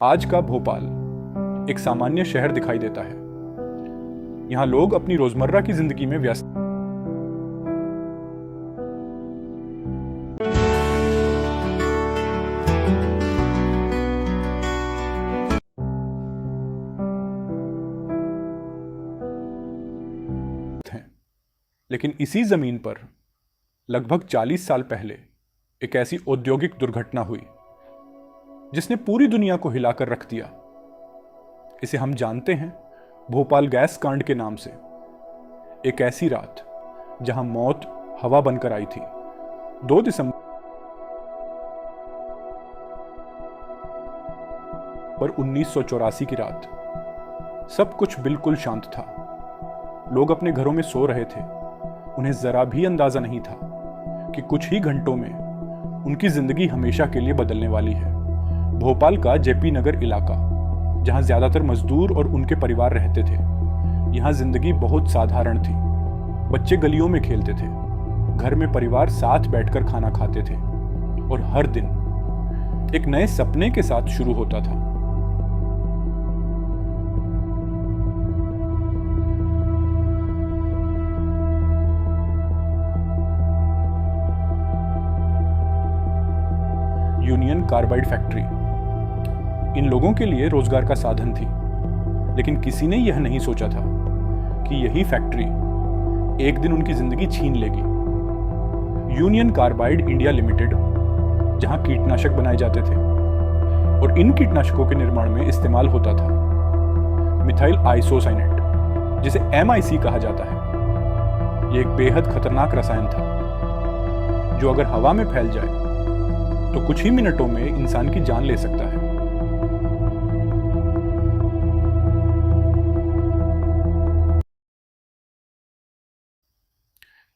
आज का भोपाल एक सामान्य शहर दिखाई देता है। यहाँ लोग अपनी रोजमर्रा की जिंदगी में व्यस्त हैं, लेकिन इसी जमीन पर लगभग 40 साल पहले एक ऐसी औद्योगिक दुर्घटना हुई जिसने पूरी दुनिया को हिलाकर रख दिया। इसे हम जानते हैं भोपाल गैस कांड के नाम से। एक ऐसी रात जहां मौत हवा बनकर आई थी। 2 दिसंबर 1984 की रात सब कुछ बिल्कुल शांत था। लोग अपने घरों में सो रहे थे। उन्हें जरा भी अंदाजा नहीं था कि कुछ ही घंटों में उनकी जिंदगी हमेशा के लिए बदलने वाली है। भोपाल का जेपी नगर इलाका, जहां ज्यादातर मजदूर और उनके परिवार रहते थे, यहां जिंदगी बहुत साधारण थी। बच्चे गलियों में खेलते थे, घर में परिवार साथ बैठकर खाना खाते थे और हर दिन एक नए सपने के साथ शुरू होता था। यूनियन कार्बाइड फैक्ट्री इन लोगों के लिए रोजगार का साधन थी, लेकिन किसी ने यह नहीं सोचा था कि यही फैक्ट्री एक दिन उनकी जिंदगी छीन लेगी। यूनियन कार्बाइड इंडिया लिमिटेड, जहां कीटनाशक बनाए जाते थे और इन कीटनाशकों के निर्माण में इस्तेमाल होता था मिथाइल आइसोसाइनेट, जिसे MIC कहा जाता है। यह एक बेहद खतरनाक रसायन था जो अगर हवा में फैल जाए तो कुछ ही मिनटों में इंसान की जान ले सकता है।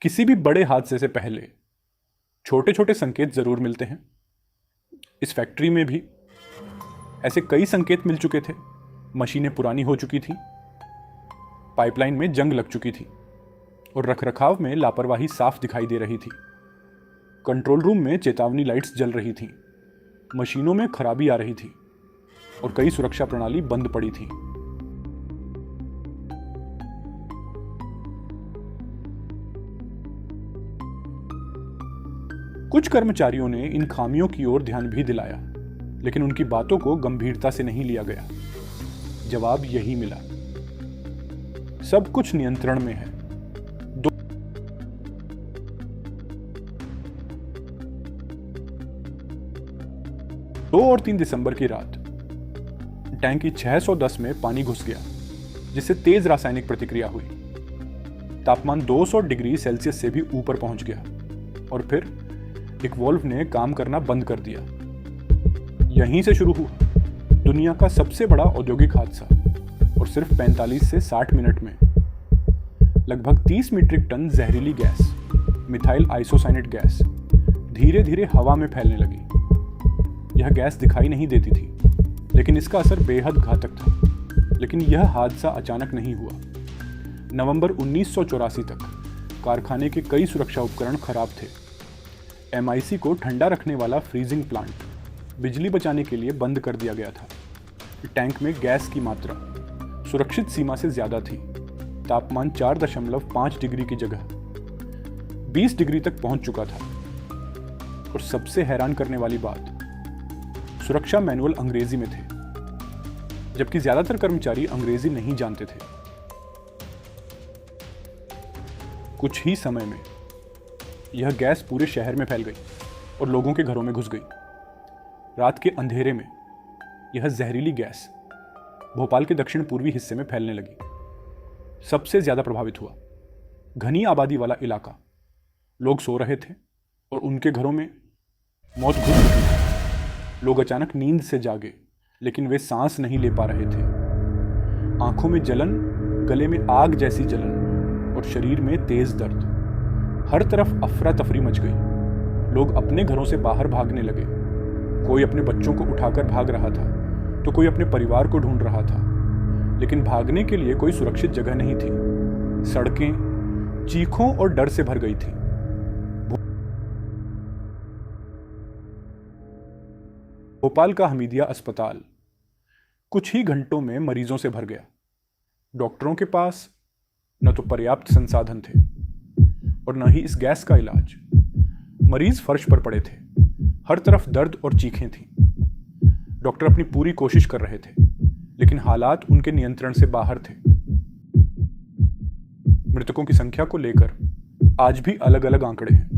किसी भी बड़े हादसे से पहले छोटे छोटे संकेत जरूर मिलते हैं। इस फैक्ट्री में भी ऐसे कई संकेत मिल चुके थे। मशीनें पुरानी हो चुकी थी, पाइपलाइन में जंग लग चुकी थी और रखरखाव में लापरवाही साफ दिखाई दे रही थी। कंट्रोल रूम में चेतावनी लाइट्स जल रही थीं, मशीनों में खराबी आ रही थी और कई सुरक्षा प्रणाली बंद पड़ी थी। कुछ कर्मचारियों ने इन खामियों की ओर ध्यान भी दिलाया, लेकिन उनकी बातों को गंभीरता से नहीं लिया गया। जवाब यही मिला, सब कुछ नियंत्रण में है। 2 और 3 दिसंबर की रात टैंकी 610 में पानी घुस गया, जिससे तेज रासायनिक प्रतिक्रिया हुई। तापमान 200 डिग्री सेल्सियस से भी ऊपर पहुंच गया और फिर एक वाल्व ने काम करना बंद कर दिया। यहीं से शुरू हुआ दुनिया का सबसे बड़ा औद्योगिक हादसा, और सिर्फ 45 से 60 मिनट में लगभग 30 मीट्रिक टन जहरीली गैस, मिथाइल आइसोसाइनेट गैस, धीरे धीरे हवा में फैलने लगी। यह गैस दिखाई नहीं देती थी, लेकिन इसका असर बेहद घातक था। लेकिन यह हादसा अचानक नहीं हुआ। नवंबर 1984 तक कारखाने के कई सुरक्षा उपकरण खराब थे। MIC को ठंडा रखने वाला फ्रीजिंग प्लांट बिजली बचाने के लिए बंद कर दिया गया था। टैंक में गैस की मात्रा सुरक्षित सीमा से ज्यादा थी। तापमान 4.5 डिग्री की जगह 20 डिग्री तक पहुंच चुका था। और सबसे हैरान करने वाली बात, सुरक्षा मैनुअल अंग्रेजी में थे, जबकि ज्यादातर कर्मचारी अंग्रेजी नहीं जानते थे। कुछ ही समय में यह गैस पूरे शहर में फैल गई और लोगों के घरों में घुस गई। रात के अंधेरे में यह जहरीली गैस भोपाल के दक्षिण पूर्वी हिस्से में फैलने लगी। सबसे ज्यादा प्रभावित हुआ घनी आबादी वाला इलाका। लोग सो रहे थे और उनके घरों में मौत घुस चुकी थी। लोग अचानक नींद से जागे, लेकिन वे सांस नहीं ले पा रहे थे। आंखों में जलन, गले में आग जैसी जलन और शरीर में तेज दर्द। हर तरफ अफरा तफरी मच गई। लोग अपने घरों से बाहर भागने लगे। कोई अपने बच्चों को उठाकर भाग रहा था तो कोई अपने परिवार को ढूंढ रहा था, लेकिन भागने के लिए कोई सुरक्षित जगह नहीं थी। सड़कें चीखों और डर से भर गई थी। भोपाल का हमीदिया अस्पताल कुछ ही घंटों में मरीजों से भर गया। डॉक्टरों के पास न तो पर्याप्त संसाधन थे और न ही इस गैस का इलाज। मरीज फर्श पर पड़े थे, हर तरफ दर्द और चीखें थीं। डॉक्टर अपनी पूरी कोशिश कर रहे थे, लेकिन हालात उनके नियंत्रण से बाहर थे। मृतकों की संख्या को लेकर आज भी अलग अलग आंकड़े हैं।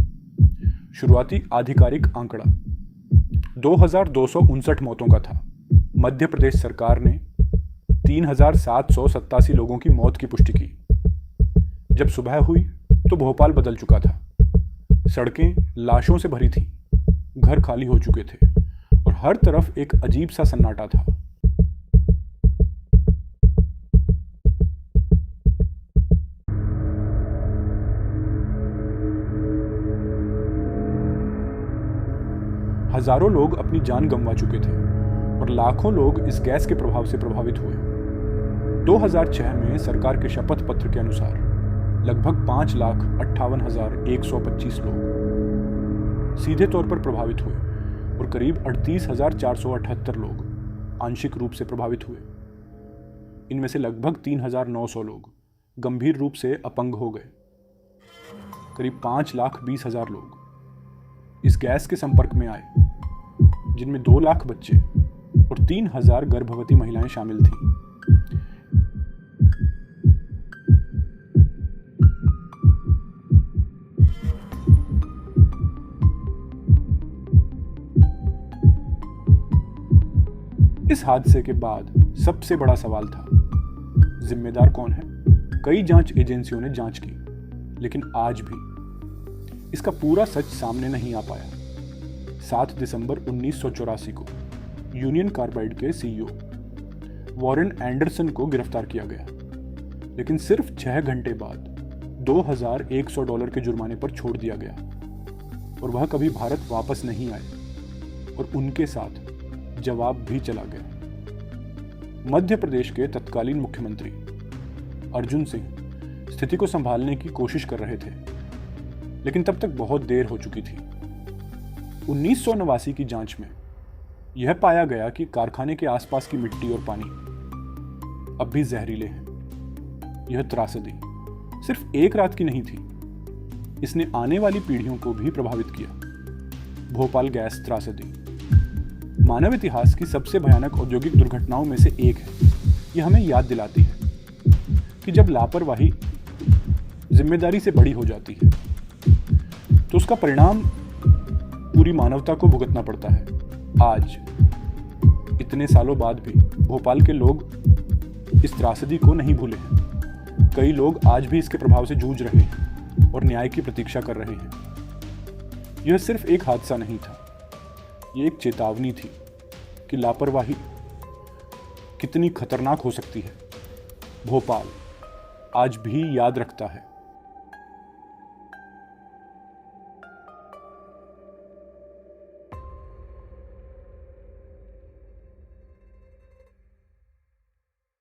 शुरुआती आधिकारिक आंकड़ा 2259 मौतों का था। मध्य प्रदेश सरकार ने 3787 लोगों की मौत की पुष्टि की। जब सुबह हुई तो भोपाल बदल चुका था। सड़कें लाशों से भरी थीं, घर खाली हो चुके थे और हर तरफ एक अजीब सा सन्नाटा था। हजारों लोग अपनी जान गंवा चुके थे और लाखों लोग इस गैस के प्रभाव से प्रभावित हुए। 2006 में सरकार के शपथ पत्र के अनुसार लगभग 5,58,125 लोग सीधे तौर पर प्रभावित हुए और करीब 38,478 लोग आंशिक रूप से प्रभावित हुए। इनमें से लगभग 3,900 लोग गंभीर रूप से अपंग हो गए। करीब 5,20,000 लोग इस गैस के संपर्क में आए, जिनमें 2 लाख बच्चे और 3,000 गर्भवती महिलाएं शामिल थीं। इस हादसे के बाद सबसे बड़ा सवाल था, जिम्मेदार कौन है? कई जांच एजेंसियों ने जांच की, लेकिन आज भी इसका पूरा सच सामने नहीं आ पाया। 7 दिसंबर 1984 को यूनियन कार्बाइड के सीईओ वॉरेन एंडरसन को गिरफ्तार किया गया, लेकिन सिर्फ 6 घंटे बाद $2,100 के जुर्माने पर छोड़ दिया गया और वह कभी भारत वापस नहीं आए और उनके साथ जवाब भी चला गया। मध्य प्रदेश के तत्कालीन मुख्यमंत्री अर्जुन सिंह स्थिति को संभालने की कोशिश कर रहे थे, लेकिन तब तक बहुत देर हो चुकी थी। 1989 की जांच में यह पाया गया कि कारखाने के आसपास की मिट्टी और पानी अब भी जहरीले हैं। यह त्रासदी सिर्फ एक रात की नहीं थी, इसने आने वाली पीढ़ियों को भी प्रभावित किया। भोपाल गैस त्रासदी मानव इतिहास की सबसे भयानक औद्योगिक दुर्घटनाओं में से एक है। यह हमें याद दिलाती है कि जब लापरवाही जिम्मेदारी से बड़ी हो जाती है तो उसका परिणाम पूरी मानवता को भुगतना पड़ता है। आज इतने सालों बाद भी भोपाल के लोग इस त्रासदी को नहीं भूले हैं। कई लोग आज भी इसके प्रभाव से जूझ रहे हैं और न्याय की प्रतीक्षा कर रहे हैं। यह सिर्फ एक हादसा नहीं था, ये एक चेतावनी थी कि लापरवाही कितनी खतरनाक हो सकती है। भोपाल आज भी याद रखता है।